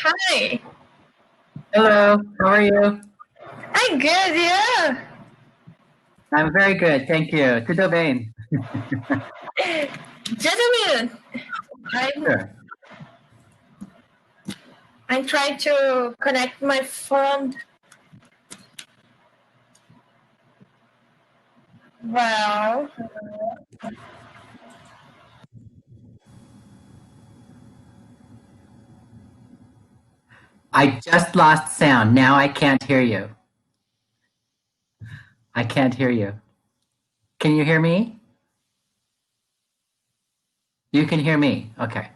Hi. Hello, how are you? I'm good, yeah. I'm very good, thank you. Tudo bem? Gentlemen, I'm Sure. I'm trying to connect my phone. Well, I just lost sound. Now I can't hear you. I can't hear you. Can you hear me? You can hear me. Okay.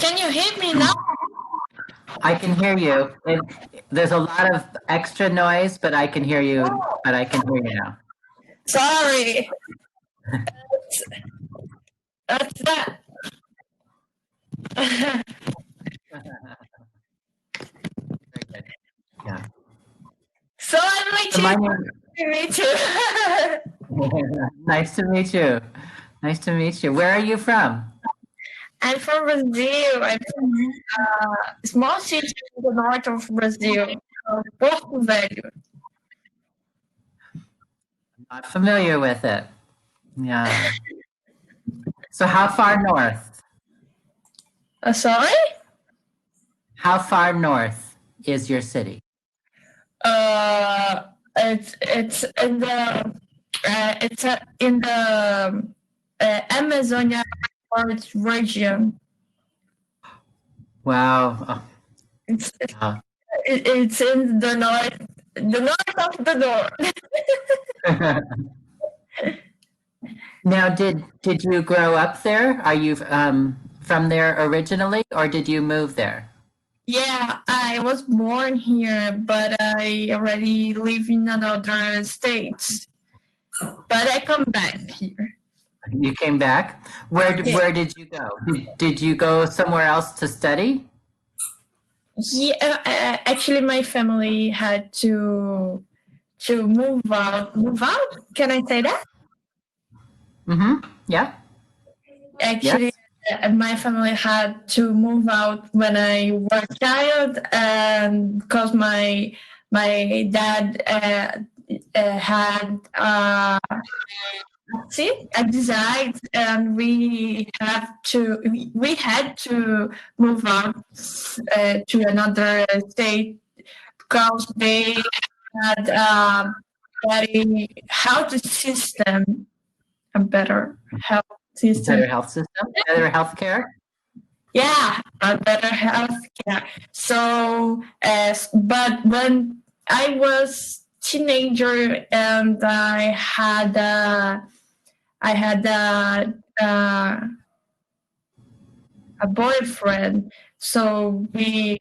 can you hear me now? I can hear you. There's a lot of extra noise, but I can hear you. But I can hear you now. Sorry. That's that. Very good. Yeah. So I'm So my waiting name. to meet you. Nice to meet you. Nice to meet you. Where are you from? I'm from Brazil. I'm from a small city in the north of Brazil, called Porto Velho. Not familiar with it. Yeah. So how far north? Sorry? How far north is your city? It's in the in the Amazonia forest region. Wow. It's Oh, it's in the north of the north. Now, did you grow up there? Are you from there originally, or did you move there? Yeah, I was born here, but I already live in another state. But I come back here. You came back. Yeah, Where did you go? Did you go somewhere else to study? yeah. Actually, my family had to move out. Move out? Can I say that? Mm-hmm. Yeah. Actually, Yes. my family had to move out when I was a child, and because my dad had see a disease, and we had to move out to another state because they had very health system, a better health system. Better health system, better health care. Yeah, a better health care. So, but when I was teenager and I had a boyfriend, so we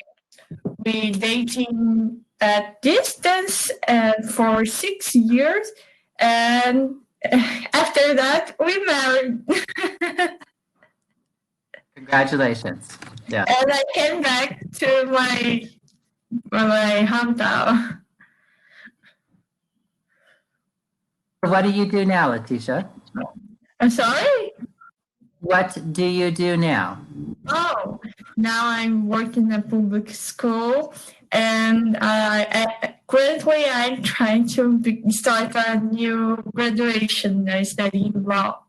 dating at distance and for 6 years, and after that we married. Congratulations. Yeah. And I came back to my hometown. What do you do now, Letitia? I'm sorry. What do you do now? Oh, now I'm working in a public school, and currently I'm trying to start a new graduation. I study law.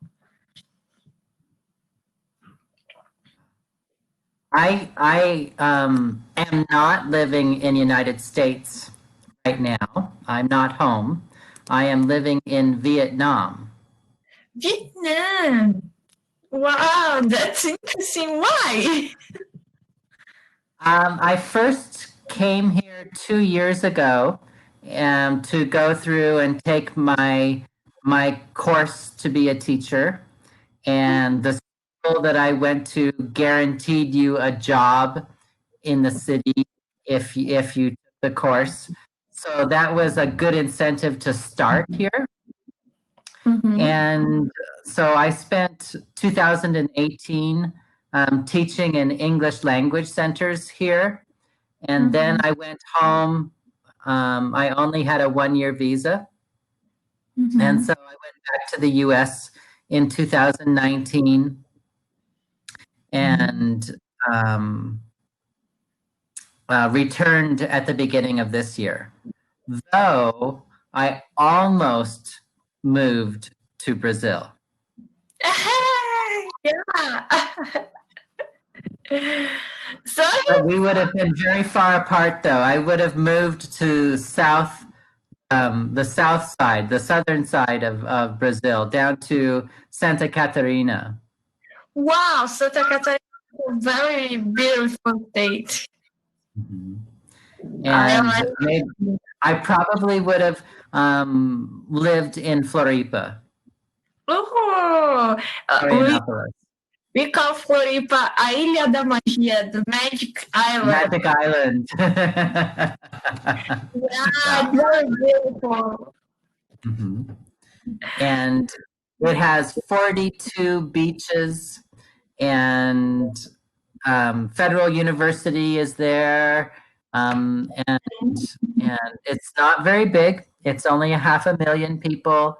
I am not living in the United States right now. I'm not home. I am living in Vietnam. Vietnam. Wow, that's interesting. Why? I first came here 2 years ago to go through and take my course to be a teacher, and the school that I went to guaranteed you a job in the city if you took the course. So that was a good incentive to start here. Mm-hmm. And so I spent 2018 teaching in English language centers here. And then I went home. I only had a 1 year visa. And so I went back to the US in 2019. and returned at the beginning of this year. Though I almost moved to Brazil. Yeah. So But we would have been very far apart, though. I would have moved to the south side, the southern side of Brazil, down to Santa Catarina. wow, Santa Catarina is a very beautiful state. Mhm. I And like maybe, I probably would have lived in Floripa, Oh, Florianopolis. we call Floripa a Ilha da Magia, the Magic Island. Magic Island. Yeah, it's very beautiful. Mhm. And it has 42 beaches, and Federal University is there, and it's not very big. It's only 500,000 people,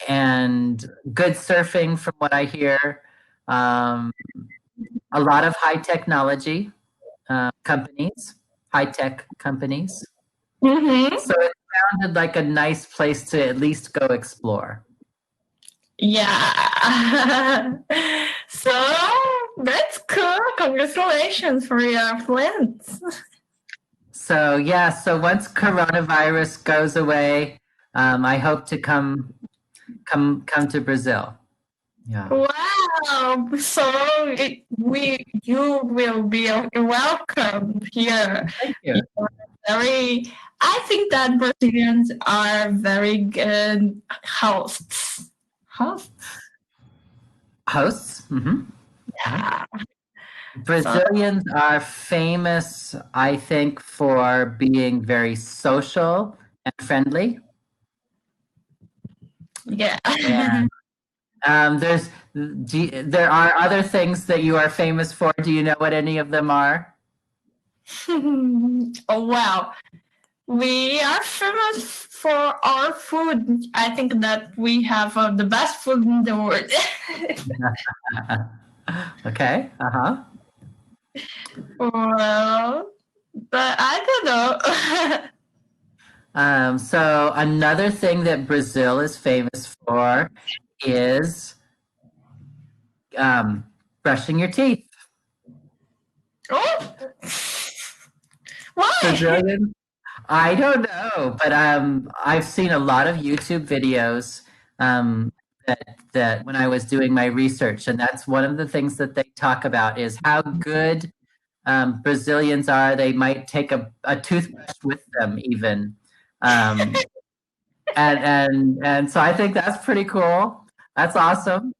and good surfing from what I hear. A lot of high technology companies, high tech companies. Mm-hmm. So it sounded like a nice place to at least go explore. Yeah. So that's cool. Congratulations for your plans. So yeah, so once coronavirus goes away, I hope to come to Brazil. Yeah. Wow. So you will be welcome here. Thank you. I think that Brazilians are very good hosts. Hosts? Hosts. Mm-hmm. Yeah. Brazilians are famous, I think, for being very social and friendly. Yeah. And there are other things that you are famous for. Do you know what any of them are? Oh, wow. We are famous for our food. I think that we have the best food in the world. Okay. Uh-huh. Well, but I don't know. So another thing that Brazil is famous for is brushing your teeth. Oh, why? Brazilian? I don't know, but I've seen a lot of YouTube videos that when I was doing my research, and that's one of the things that they talk about is how good Brazilians are. They might take a toothbrush with them even. And so I think that's pretty cool. That's awesome.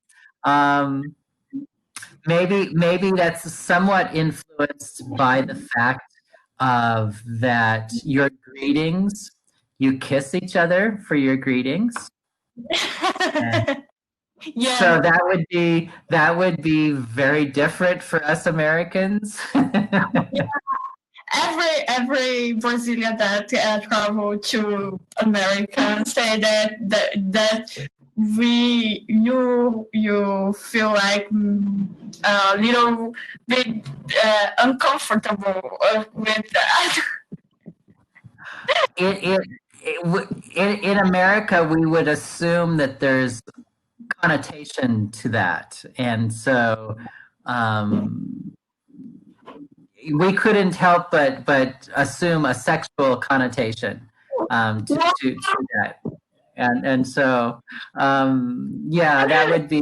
Maybe that's somewhat influenced by the fact of that your greetings, you kiss each other for your greetings. Yeah. So that would be very different for us Americans. Yeah. Every Brazilian that travel to America say that you feel like a little bit uncomfortable with that. In America, we would assume that there's connotation to that, and so we couldn't help but assume a sexual connotation to that, and so yeah, that would be.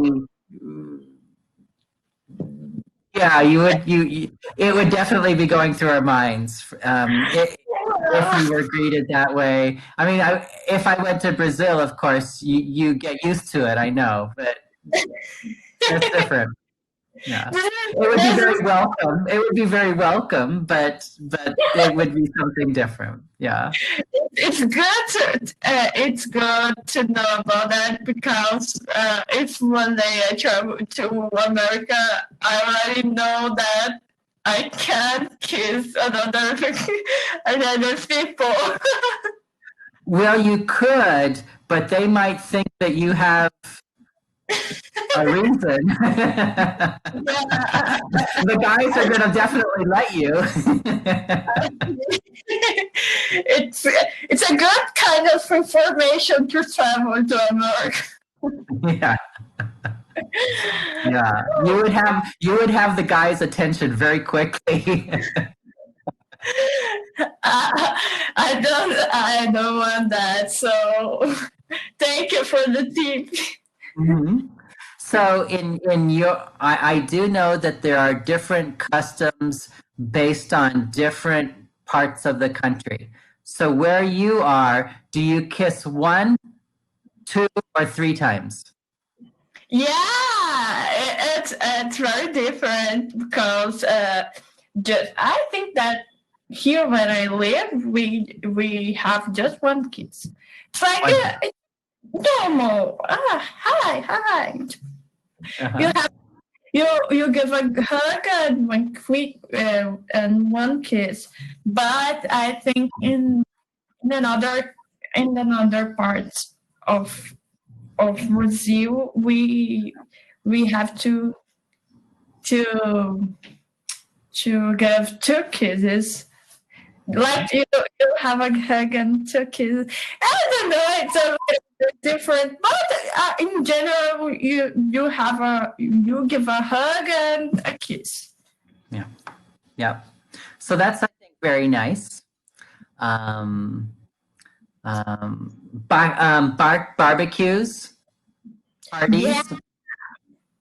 Yeah, it would definitely be going through our minds if we were greeted that way. I mean, if I went to Brazil, of course, you get used to it. I know, but that's different. Yeah, it would be very welcome. It would be very welcome, but it would be something different. Yeah. It's good to know about that because if one day I travel to America, I already know that I can't kiss another people. Well, you could, but they might think that you have A reason. Yeah. The guys are gonna definitely let you. It's a good kind of information to travel to America. Yeah, yeah. You would have the guy's attention very quickly. I don't want that. So thank you for the tip. Mhm. So in your, I do know that there are different customs based on different parts of the country. So where you are, do you kiss one, two, or three times? Yeah, it's very different because just I think that here where I live, we have just one kids. It's like One time. it's normal. Hi. You Uh-huh. have you give a hug and one quick and one kiss. But I think in another in another parts of Brazil, we have to to give two kisses. Like you have a hug and two kisses. I don't know. It's a little bit different, but in general, you give a hug and a kiss. Yeah. Yeah. So that's, I think, very nice. Um, barbecues, Yeah, parties.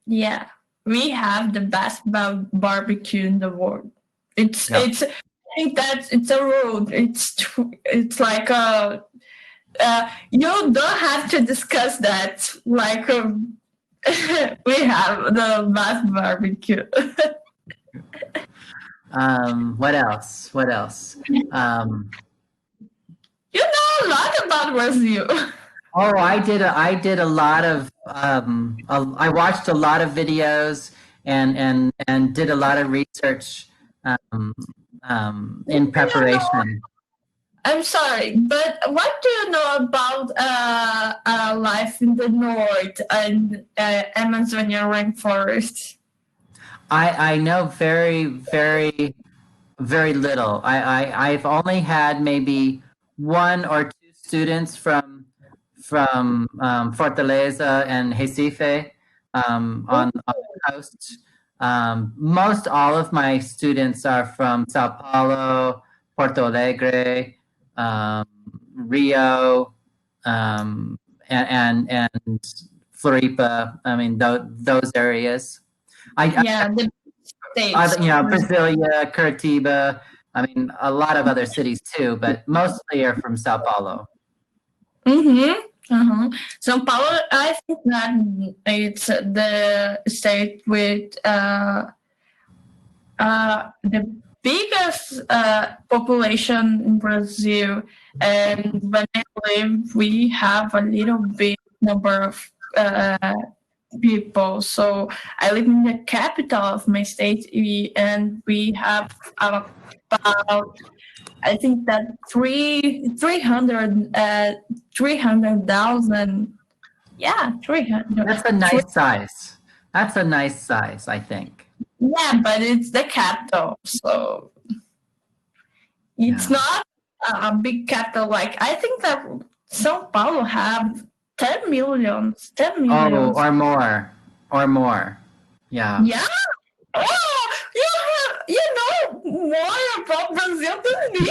yeah. We have the best barbecue in the world. It's Yeah. it's. I think that it's a road. It's like a. You don't have to discuss that. Like we have the best barbecue. What else? What else? Um, You know a lot about Brazil. oh, I did a lot of, I watched a lot of videos and did a lot of research, um, in You know, preparation. I'm sorry, but what do you know about life in the north and Amazonian rainforest? I know very, very, very little. I've only had maybe one or two students from Fortaleza and Recife, on the coast. Most all of my students are from Sao Paulo, Porto Alegre, Rio, and Floripa. I mean, those areas. I Yeah, the states. Brasilia, Curitiba. I mean, a lot of other cities too, but mostly are from Sao Paulo. Mm-hmm. Uh-huh. São Paulo, I think that it's the state with the biggest population in Brazil, and when I live, we have a little bit number of people. So I live in the capital of my state, and we have about I think that 300,000. Yeah, 300. That's a nice size. That's a nice size, I think. Yeah, but it's the capital, so it's Yeah. not a big capital. Like I think that São Paulo have 10 millions. 10 Oh, millions. or more, or more. Yeah. Yeah. Oh, you know more about Brazil than me.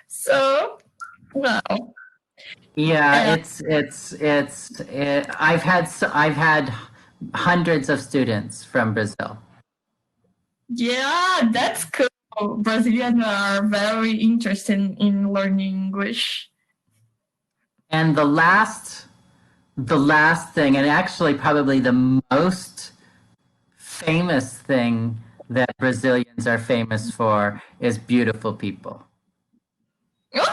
So, well, Yeah, uh, I've had hundreds of students from Brazil. yeah, that's cool. Brazilians are very interested in learning English. And the last thing, and actually probably the most famous thing that Brazilians are famous for, is beautiful people. Oh,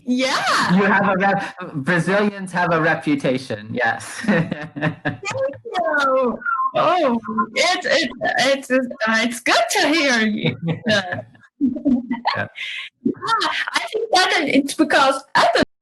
yeah. Brazilians have a reputation, yes. Oh, it's good to hear you. Yeah. I think that it's because I don't